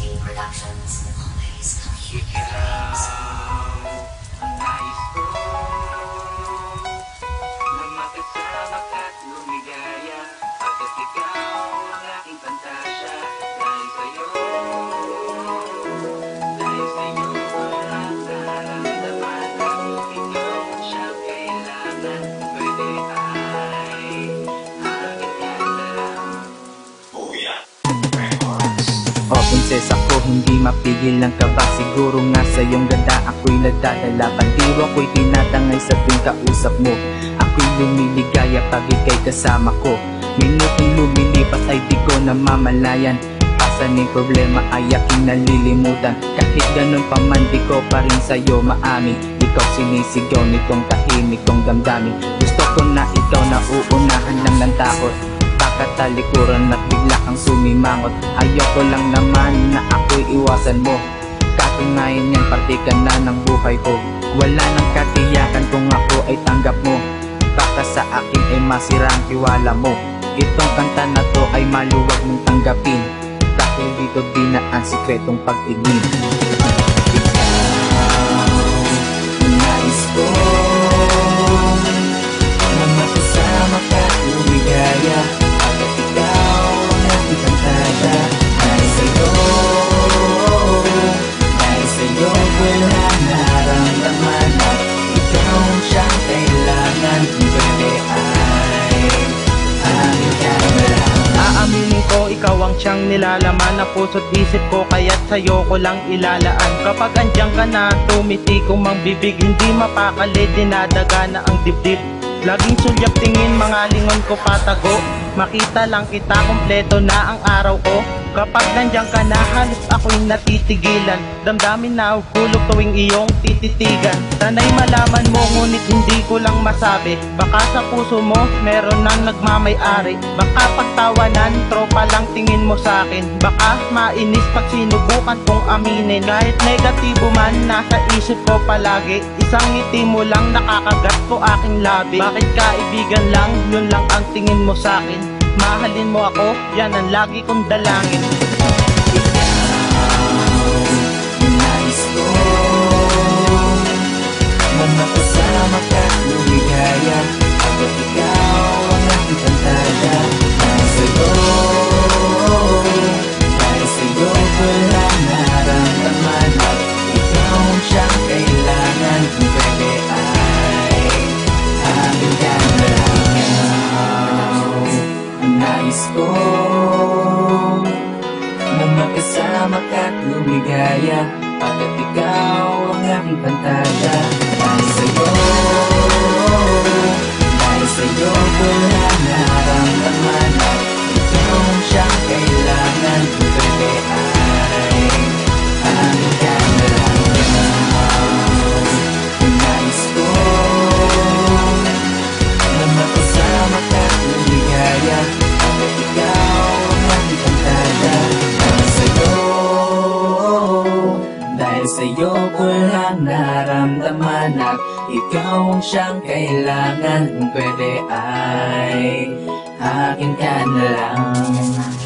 Ang nais ko na makasama ka't lumigaya, pagkat ikaw ang aking pantasya. Dahil sa'yo walang nararamdaman at ikaw siyang kailangan. Pwede ay akin ka na lang. O prinsesa ko, hindi mapigil ang kaba. Siguro nga sa iyong ganda ako'y nagdadala. Pandiwa ko'y tinatangay sa tuwing kausap mo. Ako'y lumiligaya pag ika'y kasama ko. Minutong lumilipas ay di ko namamalayan. Pasan ng problema ay aking nalilimutan. Kahit ganun pa man di ko pa rin sa'yo maamin. Ikaw sinisigaw nitong tahimik kong damdamin. Gusto ko na ikaw na uunahan lang ng takot. Talikuran at bigla kang sumimangot. Ayoko lang naman na ako'y iwasan mo. Katunayan yan, parte ka na ng buhay ko. Wala nang katiyakan kung ako ay tanggap mo. Baka sa akin ay masira ang tiwala mo. Itong kanta na to ay maluwag mong tanggapin. Dahil dito di na ang sikretong pag-ibig. Nais ko na makasama ka at lumigaya. Ikaw ang siyang nilalaman na puso't isip ko, kaya't sa'yo ko lang ilalaan. Kapag andyan ka na, tumitikong mang bibig, hindi mapakali, dinadaga na ang dibdib. Laging sulyap tingin, mga lingon ko patago. Makita lang kita, kompleto na ang araw ko. Kapag nandiyan ka na, halos ako'y natitigilan. Damdamin na hulog tuwing iyong tititigan. Sana'y malaman mo, ngunit hindi ko lang masabi. Baka sa puso mo, meron nang nagmamay-ari. Baka pagtawanan, tropa lang tingin mo sa'kin. Baka mainis pag sinubukan kong aminin. Kahit negatibo man, nasa isip ko palagi. Isang ngiti mo lang nakakagat ko aking labi. Bakit kaibigan lang, yun lang ang tingin mo sa'kin. Mahalin mo ako, yan ang lagi kong dalangin. Nais ko na makasama ka at lumigaya. Pagkat ikaw ang aking pantasya. Dahil sa'yo walang nararamdaman at ikaw ang siyang kailangan. Kung pwede ay akin ka na lang. Nais ko na makasama ka at lumigaya. Pagkat ikaw ang aking pantasya. Dahil sa'yo walang nararamdaman at ikaw ang siyang kailangan. Kung pwede ay akin ka na lang. Nais ko na makasama ka at lumigaya. Pagkat ikaw ang aking pantasya. Dahil sa'yo ko lang naramdaman at ikaw ang siyang kailangan. Kung pwede ay akin ka na lang.